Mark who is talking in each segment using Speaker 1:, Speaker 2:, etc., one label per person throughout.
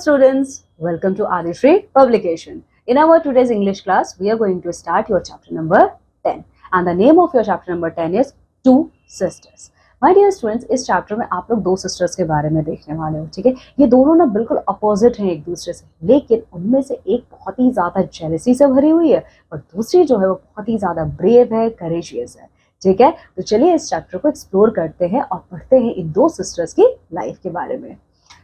Speaker 1: students, welcome to Adishri Publication. In our today's English class, we are going to start your chapter number 10 and the name of your chapter number 10 is Two Sisters. My dear students, इस chapter में आप लोग दो sisters के बारे में देखने वाले हो, ठीक है। ये दोनों ना बिल्कुल अपोजिट हैं एक दूसरे से, लेकिन उनमें से एक बहुत ही ज़्यादा जेलसी से भरी हुई है और दूसरी जो है वो बहुत ही ज़्यादा ब्रेव है, करेजियस है, ठीक है। तो चलिए इस चैप्टर को एक्सप्लोर करते हैं और पढ़ते हैं इन दो सिस्टर्स की लाइफ के बारे में।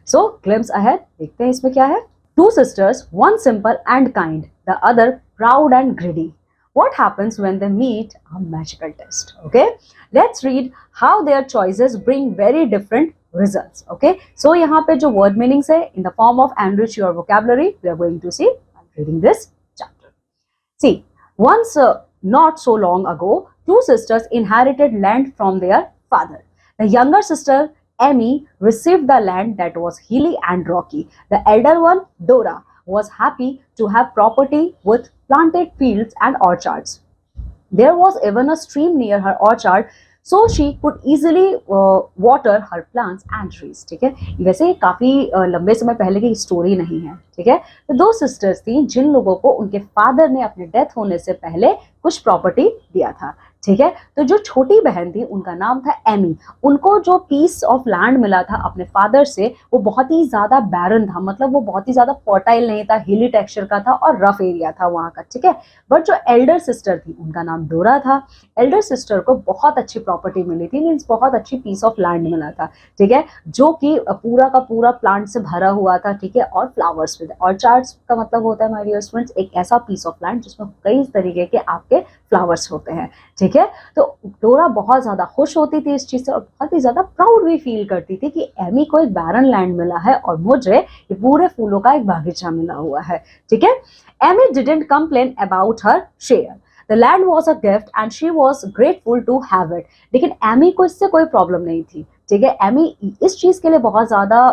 Speaker 1: So, glimpse ahead, देखते हैं इसमें क्या है। Two sisters, one simple and kind, the other proud and greedy. What happens when they meet a magical test? Okay, let's read how their choices bring very different results. Okay, so यहाँ पे जो word meanings है in the form of enrich your vocabulary, we are going to see while reading this chapter. See, once not so long ago, two sisters inherited land from their father. The younger sister Amy received the land that was hilly and rocky. The elder one, Dora, was happy to have property with planted fields and orchards. There was even a stream near her orchard, so she could easily water her plants and trees. ठीक है, वैसे काफी लंबे समय पहले की story नहीं है, ठीक है। तो दो सिस्टर्स थी जिन लोगों को उनके फादर ने अपने डेथ होने से पहले कुछ प्रॉपर्टी दिया था, ठीक है। तो जो छोटी बहन थी उनका नाम था एमी। उनको जो पीस ऑफ लैंड मिला था अपने फादर से वो बहुत ही ज्यादा बैरन था, मतलब वो बहुत ही ज्यादा फर्टाइल नहीं था, हिली टेक्सचर का था और रफ एरिया था वहां का, ठीक है। बट जो एल्डर सिस्टर थी उनका नाम डोरा था। एल्डर सिस्टर को बहुत अच्छी प्रॉपर्टी मिली थी, मीन्स बहुत अच्छी पीस ऑफ लैंड मिला था, ठीक है, जो कि पूरा का पूरा प्लांट से भरा हुआ था, ठीक है, और फ्लावर्स भी थे। ऑर्चार्ड्स का मतलब होता है माय डियर स्टूडेंट्स एक ऐसा पीस ऑफ लैंड जिसमें कई तरीके के आपके फ्लावर्स होते हैं, ठीक है। तो डोरा बहुत ज्यादा खुश होती थी इस चीज से और बहुत ही ज्यादा प्राउड भी फील करती थी कि एमी को एक बैरन लैंड मिला है और मुझे ये पूरे फूलों का एक बागीचा मिला हुआ है, ठीक है। Amy didn't complain about her share. The land was a gift and she was grateful to have it. लेकिन एमी को इससे कोई प्रॉब्लम नहीं थी, ठीक है। एमी इस चीज के लिए बहुत ज्यादा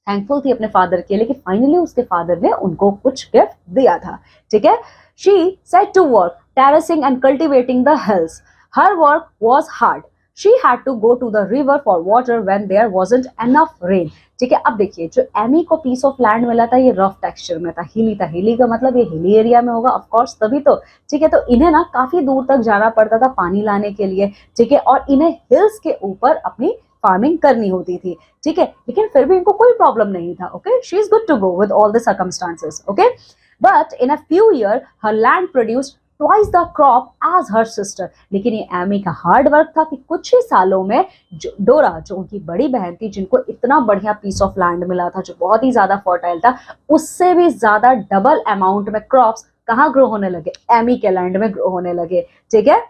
Speaker 1: थैंकफुल थी अपने फादर के लिए कि फाइनली उसके फादर ने उनको कुछ गिफ्ट दिया था, ठीक है। She set to work terracing and cultivating the hills. Her work was hard. She had to go to the river for water when there wasn't enough rain. ठीक है, अब देखिए जो एमी को पीस ऑफ लैंड मिला था ये rough texture में था, हिली था। हिली का मतलब ये हिली एरिया में होगा ऑफ कोर्स, तभी तो, ठीक है। तो इन्हें ना काफी दूर तक जाना पड़ता था पानी लाने के लिए, ठीक है, और इन्हें हिल्स के ऊपर अपनी फार्मिंग करनी होती थी, ठीक है। लेकिन फिर भी इनको कोई प्रॉब्लम नहीं था, okay. She is good to go with all the circumstances, okay. But in a few years, her land produced twice the crop as her sister. लेकिन ये एमी का हार्ड वर्क था कि कुछ ही सालों में डोरा जो उनकी बड़ी बहन थी, जिनको इतना बढ़िया पीस ऑफ लैंड मिला था जो बहुत ही ज्यादा फर्टाइल था, उससे भी ज्यादा डबल अमाउंट में क्रॉप्स कहाँ ग्रो होने लगे, एमी के लैंड में ग्रो होने लगे, ठीक है।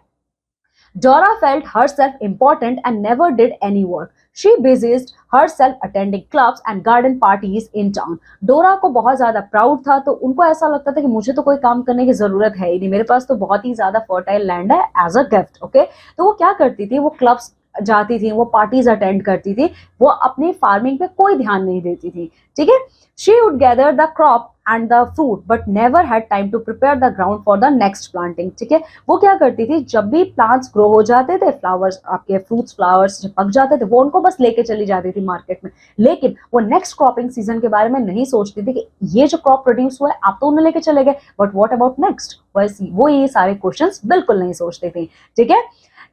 Speaker 1: Dora felt herself important and never did any work. She busied herself attending clubs and garden parties in town. Dora को बहुत ज्यादा प्राउड था, तो उनको ऐसा लगता था कि मुझे तो कोई काम करने की जरूरत है ही नहीं, मेरे पास तो बहुत ही ज्यादा फर्टाइल लैंड है एज अ गिफ्ट, ओके। तो वो क्या करती थी, वो क्लब्स जाती थी, वो पार्टीज अटेंड करती थी, वो अपनी फार्मिंग पे कोई ध्यान नहीं देती थी, ठीक है। She would gather the crop and the fruit but never had time to prepare the ground for the next planting, ठीक है। वो क्या करती थी, जब भी प्लांट्स ग्रो हो जाते थे, फ्लावर्स आपके फ्रूट्स फ्लावर्स जब पक जाते थे, वो उनको बस लेके चली जाती थी मार्केट में, लेकिन वो नेक्स्ट क्रॉपिंग सीजन के बारे में नहीं सोचती थी कि ये जो क्रॉप प्रोड्यूस हुआ है आप तो उन्हें लेके चले गए, बट व्हाट अबाउट नेक्स्ट, वो ये सारे क्वेश्चंस बिल्कुल नहीं सोचती थी, ठीक है।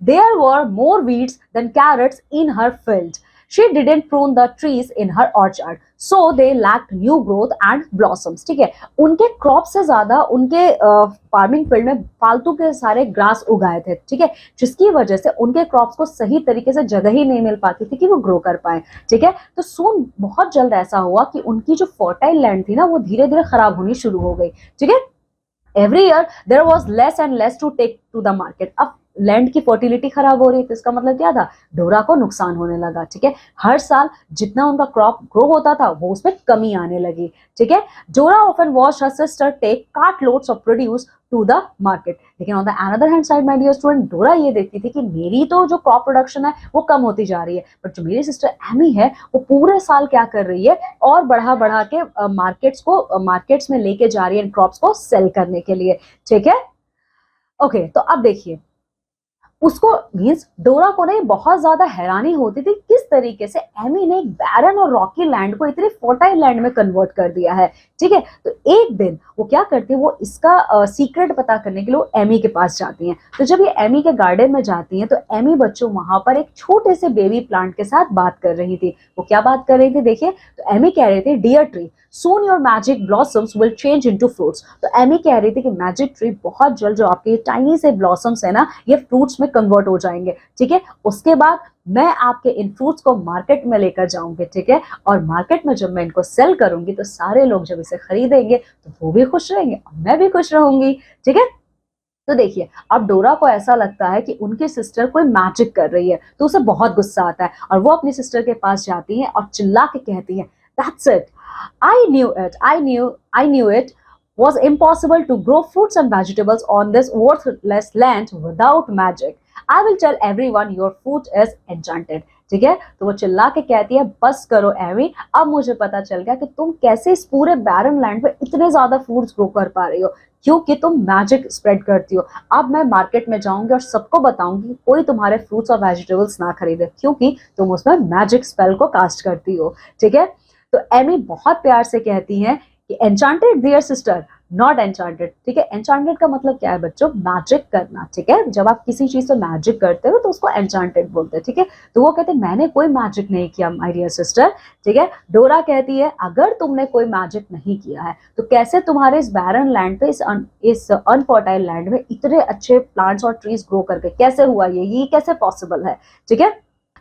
Speaker 1: There were more weeds than carrots in her field. She didn't prune the trees in her orchard, so they lacked new growth and blossoms. ठीक है, उनके क्रॉप से ज्यादा उनके फार्मिंग फील्ड में फालतू के सारे ग्रास उगाए थे, ठीक है, जिसकी वजह से उनके क्रॉप्स को सही तरीके से जगह ही नहीं मिल पाती थी कि वो ग्रो कर पाए, ठीक है। तो सून बहुत जल्द ऐसा हुआ कि उनकी जो फर्टाइल लैंड थी ना वो धीरे धीरे खराब होनी शुरू हो गई, ठीक है। Every year there was less and less to take to the market. अब लैंड की फर्टिलिटी खराब हो रही है तो इसका मतलब क्या था, डोरा को नुकसान होने लगा, ठीक है। हर साल जितना उनका क्रॉप ग्रो होता था वो उसमें कमी आने लगी, ठीक है। Dora often watched her sister take cart loads of produce to the market. लेकिन on the another hand side my dear student, Dora ये देखती थी कि मेरी तो जो क्रॉप प्रोडक्शन है वो कम होती जा रही है, बट जो मेरी सिस्टर एमी है वो पूरे साल क्या कर रही है और बढ़ा बढ़ा के मार्केट्स में लेके जा रही है क्रॉप्स को सेल करने के लिए, ठीक है। ओके, तो अब देखिए उसको मीन्स डोरा को नहीं बहुत ज्यादा हैरानी होती थी कि किस तरीके से एमी ने एक बैरन और रॉकी लैंड को इतनी फर्टाइल लैंड में कन्वर्ट कर दिया है। ठीक है, तो एक दिन वो क्या करती है, वो इसका सीक्रेट पता करने के लिए वो एमी के पास जाती हैं। तो जब ये एमी के गार्डन में जाती हैं तो एमी बच्चों वहां पर एक छोटे से बेबी प्लांट के साथ बात कर रही थी। वो क्या बात कर रही थी देखिए, तो एमी कह रही थी, dear tree soon your magic blossoms will change into fruits। तो एमी कह रही थी कि मैजिक ट्री बहुत जल्द जो आपके टाइनी से ब्लॉसम्स है ना, ये फ्रूट्स में कन्वर्ट हो जाएंगे। ठीक है, उसके बाद मैं आपके इन फ्रूट्स को मार्केट में लेकर जाऊंगी। ठीक है, और मार्केट में जब मैं इनको सेल करूंगी तो सारे लोग जब इसे खरीदेंगे तो वो भी खुश रहेंगे और मैं भी खुश रहूंगी। ठीक है, तो देखिए अब डोरा को ऐसा लगता है कि उनकी सिस्टर कोई मैजिक कर रही है, तो उसे बहुत गुस्सा आता है और वो अपनी सिस्टर के पास जाती है और चिल्ला के कहती है, that's it, I knew it was impossible to grow fruits and vegetables on this worthless land without magic. I will tell everyone your fruit is enchanted। ठीक है, तो वो चिल्ला के कहती है, बस करो एमी, अब मुझे पता चल गया कि तुम कैसे इस पूरे बैरन लैंड पे इतने ज्यादा फ्रूट्स ग्रो कर पा रही हो, क्योंकि तुम मैजिक स्प्रेड करती हो। अब मैं मार्केट में जाऊंगी और सबको बताऊंगी कोई तुम्हारे फ्रूट्स और वेजिटेबल्स ना खरीदे, क्योंकि तुम उसमें मैजिक स्पेल को कास्ट करती हो। ठीक है, तो एमी बहुत प्यार से कहती हैं कि enchanted dear sister, not enchanted. ठीक है, एन्चांटेड का मतलब क्या है बच्चों, मैजिक करना। ठीक है, जब आप किसी चीज से मैजिक करते हो तो उसको एन्चांटेड बोलते हैं। ठीक है, तो वो कहते हैं मैंने कोई मैजिक नहीं किया माय डियर सिस्टर। ठीक है, डोरा कहती है अगर तुमने कोई मैजिक नहीं किया है तो कैसे तुम्हारे इस बैरन लैंड पे, इस अनफर्टाइल लैंड में इतने अच्छे प्लांट्स और ट्रीज ग्रो करके कैसे हुआ, ये कैसे पॉसिबल है। ठीक है,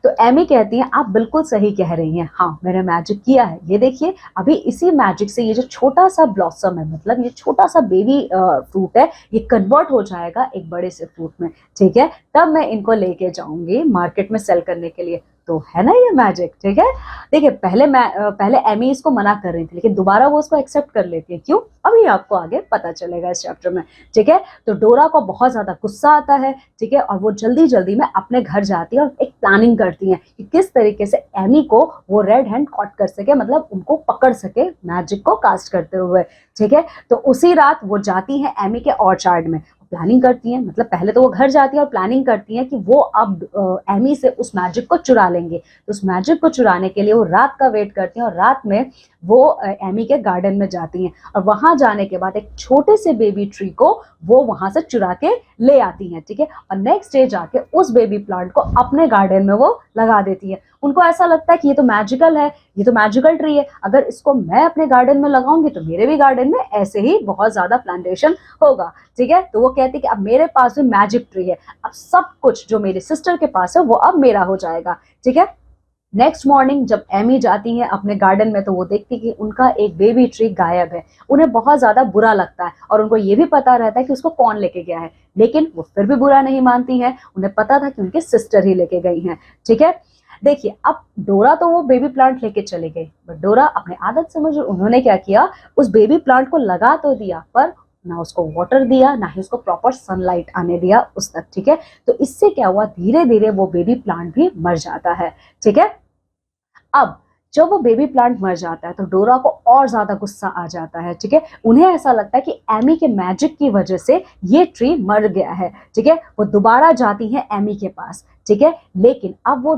Speaker 1: तो एमी कहती है आप बिल्कुल सही कह रही हैं, हाँ मैंने मैजिक किया है। ये देखिए अभी इसी मैजिक से ये जो छोटा सा ब्लॉसम है, मतलब ये छोटा सा बेबी फ्रूट है, ये कन्वर्ट हो जाएगा एक बड़े से फ्रूट में। ठीक है, तब मैं इनको लेके जाऊंगी मार्केट में सेल करने के लिए। तो है ना ये मैजिक। ठीक है, देखिए पहले एमी इसको मना कर रही थी, लेकिन दोबारा वो उसको एक्सेप्ट कर लेती है। क्यों, अभी आपको आगे पता चलेगा इस चैप्टर में। ठीक है, तो डोरा को बहुत ज्यादा गुस्सा आता है। ठीक है, और वो जल्दी जल्दी में अपने घर जाती है और एक प्लानिंग करती है कि किस तरीके से एमी को वो रेड हैंड कॉट कर सके, मतलब उनको पकड़ सके मैजिक को कास्ट करते हुए। ठीक है, तो उसी रात वो जाती है एमी के ऑर्चार्ड में, प्लानिंग करती हैं, मतलब पहले तो वो घर जाती है और प्लानिंग करती है कि वो अब एमी से उस मैजिक को चुरा लेंगे। तो उस मैजिक को चुराने के लिए वो रात का वेट करती हैं और रात में वो एमी के गार्डन में जाती हैं और वहां जाने के बाद एक छोटे से बेबी ट्री को वो वहां से चुरा के ले आती हैं। ठीक है, और नेक्स्ट डे जाके उस बेबी प्लांट को अपने गार्डन में वो लगा देती है। उनको ऐसा लगता है कि ये तो मैजिकल है, ये तो मैजिकल ट्री है, अगर इसको मैं अपने गार्डन में लगाऊंगी तो मेरे भी गार्डन में ऐसे ही बहुत ज्यादा प्लांटेशन होगा। ठीक है, तो वो कहती है कि अब मेरे पास भी मैजिक ट्री है, अब सब कुछ जो मेरी सिस्टर के पास है वो अब मेरा हो जाएगा। ठीक है, नेक्स्ट मॉर्निंग जब एमी जाती है अपने गार्डन में तो वो देखती कि उनका एक बेबी ट्री गायब है। उन्हें बहुत ज्यादा बुरा लगता है और उनको ये भी पता रहता है कि उसको कौन लेके गया है, लेकिन वो फिर भी बुरा नहीं मानती है। उन्हें पता था कि उनकी सिस्टर ही लेके गई हैं। ठीक है, देखिए अब डोरा तो वो बेबी प्लांट लेके चले गए, बट डोरा अपने आदत समझ उन्होंने क्या किया, उस बेबी प्लांट को लगा तो दिया पर ना उसको वाटर दिया, ना ही उसको प्रॉपर सनलाइट आने दिया उस तक। ठीक है, तो इससे क्या हुआ, धीरे धीरे वो बेबी प्लांट भी मर जाता है। ठीक है, अब जब वो बेबी प्लांट मर जाता है तो डोरा को और ज्यादा गुस्सा आ जाता है। ठीक है, उन्हें ऐसा लगता है कि एमी के मैजिक की वजह से ये ट्री मर गया है। ठीक है, वो दोबारा जाती है एमी के पास। ठीक है, लेकिन अब वो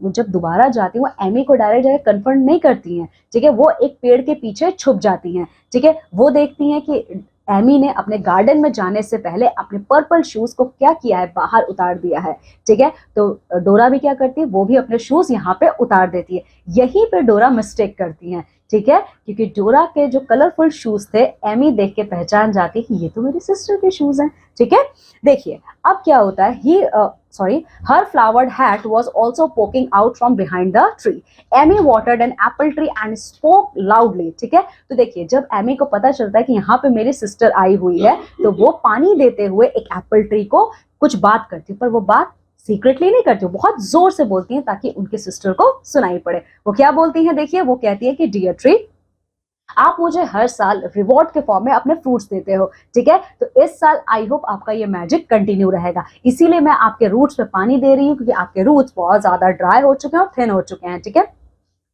Speaker 1: जब दोबारा जाती है वो एमी को डायरेक्ट जाकर कन्फर्म नहीं करती हैं। ठीक है, वो एक पेड़ के पीछे छुप जाती हैं। ठीक है, वो देखती हैं कि एमी ने अपने गार्डन में जाने से पहले अपने पर्पल शूज को क्या किया है, बाहर उतार दिया है। ठीक है, तो डोरा भी क्या करती है, वो भी अपने शूज यहाँ पे उतार देती है। यहीं पे डोरा मिस्टेक करती है। ठीक है, क्योंकि डोरा के जो कलरफुल शूज थे एमी देख के पहचान जाती है कि ये तो मेरी सिस्टर के शूज हैं। ठीक है, देखिए अब क्या होता है, her flowered hat was also poking out from behind the tree. Amy watered an apple tree and spoke loudly. ठीक है, तो देखिए जब एमी को पता चलता है कि यहाँ पे मेरी सिस्टर आई हुई है तो वो पानी देते हुए एक एप्पल ट्री को कुछ बात करती है, पर वो बात सीक्रेटली नहीं करती, बहुत जोर से बोलती है ताकि उनके सिस्टर को सुनाई पड़े। वो क्या बोलती है देखिए, वो कहती है कि डियर ट्री, आप मुझे हर साल रिवॉर्ड के फॉर्म में अपने फ्रूट्स देते हो। ठीक है, तो इस साल आई होप आपका ये मैजिक कंटिन्यू रहेगा, इसीलिए मैं आपके रूट्स पे पानी दे रही हूँ, क्योंकि आपके रूट्स बहुत ज्यादा ड्राई हो चुके हैं और थिन हो चुके हैं। ठीक है,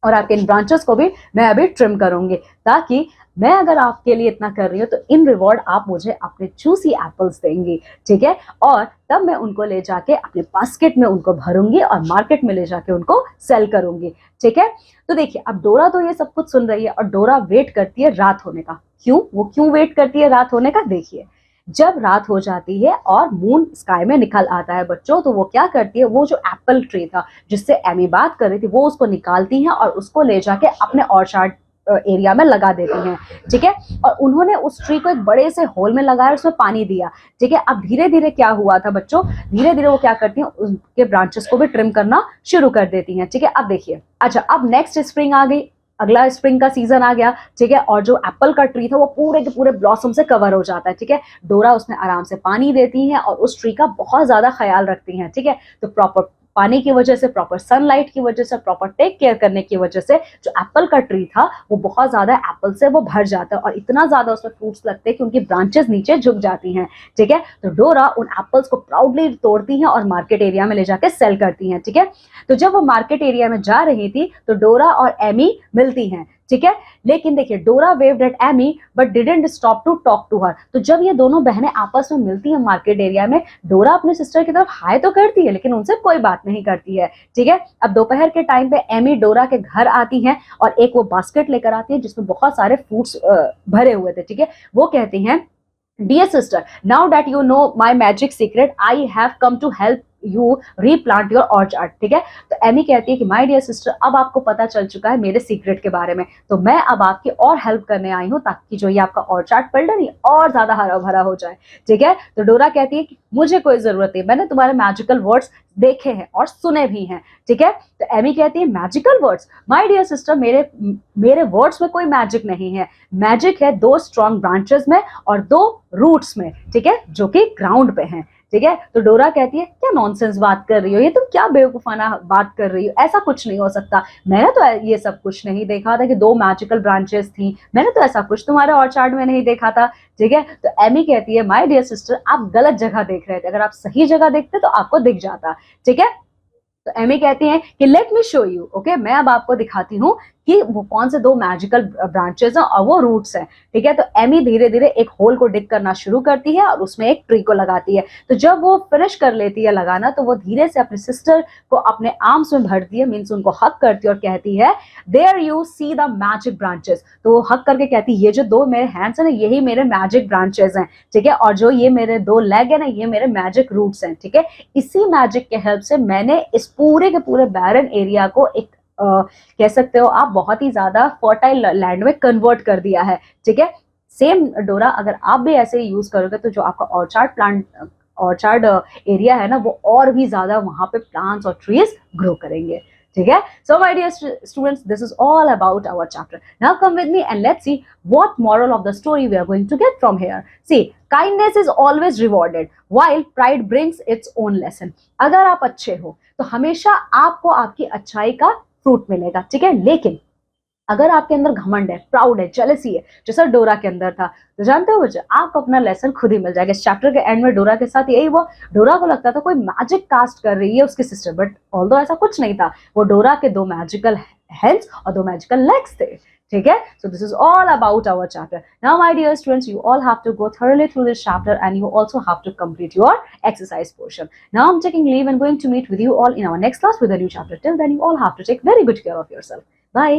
Speaker 1: और आपके इन ब्रांचेस को भी मैं अभी ट्रिम करूंगी, ताकि मैं अगर आपके लिए इतना कर रही हूँ तो इन रिवॉर्ड आप मुझे अपने जूसी एप्पल्स देंगी, ठीक है। और तब मैं उनको ले जाके अपने बास्केट में उनको भरूंगी और मार्केट में ले जाके उनको सेल करूंगी, ठीक है। तो देखिए, अब डोरा तो ये सब कुछ सुन रही है और डोरा वेट करती है रात होने का। क्यों? वो क्यों वेट करती है रात होने का? देखिए, जब रात हो जाती है और मून स्काई में निकल आता है बच्चों, तो वो क्या करती है, वो जो एप्पल ट्री था जिससे एमी बात कर रही थी, वो उसको निकालती हैं और उसको ले जाके अपने ऑर्चार्ड एरिया में लगा देती हैं, ठीक है। और उन्होंने उस ट्री को एक बड़े से होल में लगाया, उसमें पानी दिया, ठीक है। अब धीरे धीरे क्या हुआ था बच्चों, धीरे धीरे वो क्या करती हैं, उसके ब्रांचेस को भी ट्रिम करना शुरू कर देती हैं, ठीक है। अब देखिए, अच्छा, अब नेक्स्ट स्प्रिंग आ गई, अगला स्प्रिंग का सीजन आ गया, ठीक है। और जो एप्पल का ट्री था वो पूरे के पूरे ब्लॉसम से कवर हो जाता है, ठीक है। डोरा उसमें आराम से पानी देती है और उस ट्री का बहुत ज्यादा ख्याल रखती हैं, ठीक है। तो प्रॉपर पानी की वजह से, प्रॉपर सनलाइट की वजह से, प्रॉपर टेक केयर करने की वजह से जो एप्पल का ट्री था वो बहुत ज्यादा एप्पल से वो भर जाता है और इतना ज्यादा उसमें फ्रूट्स लगते हैं कि उनकी ब्रांचेस नीचे झुक जाती हैं, ठीक है। तो डोरा उन एप्पल्स को प्राउडली तोड़ती हैं और मार्केट एरिया में ले जाके सेल करती हैं, ठीक है। तो जब वो मार्केट एरिया में जा रही थी तो डोरा और एमी मिलती हैं, ठीक है। लेकिन देखिए, Dora waved at Amy but didn't stop to talk to her. तो जब ये दोनों बहनें आपस में मिलती हैं मार्केट एरिया में, डोरा अपने सिस्टर की तरफ हाय तो करती है लेकिन उनसे कोई बात नहीं करती है, ठीक है। अब दोपहर के टाइम पे एमी डोरा के घर आती हैं और एक वो बास्केट लेकर आती है जिसमें बहुत सारे फ्रूट्स भरे हुए थे, ठीक है। वो कहती हैं, dear sister, now that you know my magic secret, I have come to help you replant your orchard, ठीक है। तो एमी कहती है कि माय डियर सिस्टर, अब आपको पता चल चुका है मेरे सीक्रेट के बारे में, तो मैं अब आपकी और हेल्प करने आई हूँ ताकि जो ये आपका ऑर्चार्ड पल्डन और ज्यादा हरा भरा हो जाए, ठीक है। तो डोरा कहती है कि मुझे कोई जरूरत नहीं, मैंने तुम्हारे मैजिकल वर्ड्स देखे हैं और सुने भी हैं, ठीक है। तो एमी कहती है, magical words? My dear sister, मेरे वर्ड्स में कोई मैजिक नहीं है, मैजिक है दो स्ट्रॉन्ग ब्रांचेस में और दो रूट्स में, ठीक है, जो कि ग्राउंड पे हैं, ठीक है। तो डोरा कहती है, क्या नॉनसेंस बात कर रही हो, ये तुम क्या बेवकूफाना बात कर रही हो, ऐसा कुछ नहीं हो सकता, मैंने तो ये सब कुछ नहीं देखा था कि दो मैजिकल ब्रांचेस थी, मैंने तो ऐसा कुछ तुम्हारे ऑर्चार्ड में नहीं देखा था, ठीक है। तो एमी कहती है, माय डियर सिस्टर, आप गलत जगह देख रहे थे, अगर आप सही जगह देखते तो आपको दिख जाता, ठीक है। तो एमी कहती हैं कि let me show you, okay, मैं अब आपको दिखाती हूँ कि वो कौन से दो मैजिकल ब्रांचेस हैं और वो रूट्स हैं, ठीक है। तो एमी धीरे धीरे एक होल को डिग करना शुरू करती है और उसमें एक ट्री को लगाती है। तो जब वो फिनिश कर लेती है लगाना, तो वो धीरे से अपने सिस्टर को अपने आर्म्स में भरती है, मीन्स उनको हक करती है और कहती है, there you see the magic branches. तो वो हक करके कहती है, ये जो दो मेरे हैंड्स हैं ना, यही मेरे मैजिक ब्रांचेस हैं, ठीक है। और जो ये मेरे दो लेग है ना, ये मेरे मैजिक रूट्स हैं, ठीक है। इसी मैजिक के हेल्प से मैंने इस पूरे के पूरे बैरन एरिया को एक कह सकते हो आप बहुत ही ज्यादा फर्टाइल लैंड में कन्वर्ट कर दिया है, ठीक है। सेम डोरा, अगर आप भी ऐसे यूज करोगे तो जो आपका ऑर्चार्ड एरिया है ना, वो और भी ज्यादा वहां पे प्लांट्स और ट्रीज ग्रो करेंगे, ठीक है। So my dear students, this is all about our chapter. Now come with me and let's see what moral of the story we are going to get from here. See, kindness is always rewarded while pride brings its own lesson. अगर आप अच्छे हो तो हमेशा आपको आपकी अच्छाई का फ्रूट मिलेगा, ठीक है। लेकिन अगर आपके अंदर घमंड है, प्राउड है, जेलसी है, जैसा डोरा के अंदर था, तो जानते हो बच्चे, आपको अपना लेसन खुद ही मिल जाएगा। इस चैप्टर के एंड में डोरा के साथ यही हुआ, डोरा को लगता था कोई मैजिक कास्ट कर रही है उसकी सिस्टर, बट ऑल्दो ऐसा कुछ नहीं था, वो डोरा के दो मैजिकल हैंड्स और दो मैजिकल लेग्स थे, ठीक है। So this is all about our chapter. Now my dear students, you all have to go thoroughly through this chapter and you also have to complete your exercise portion. Now I'm taking leave and going to meet with you all in our next class with a new chapter. Till then, you all have to take very good care of yourself. Bye.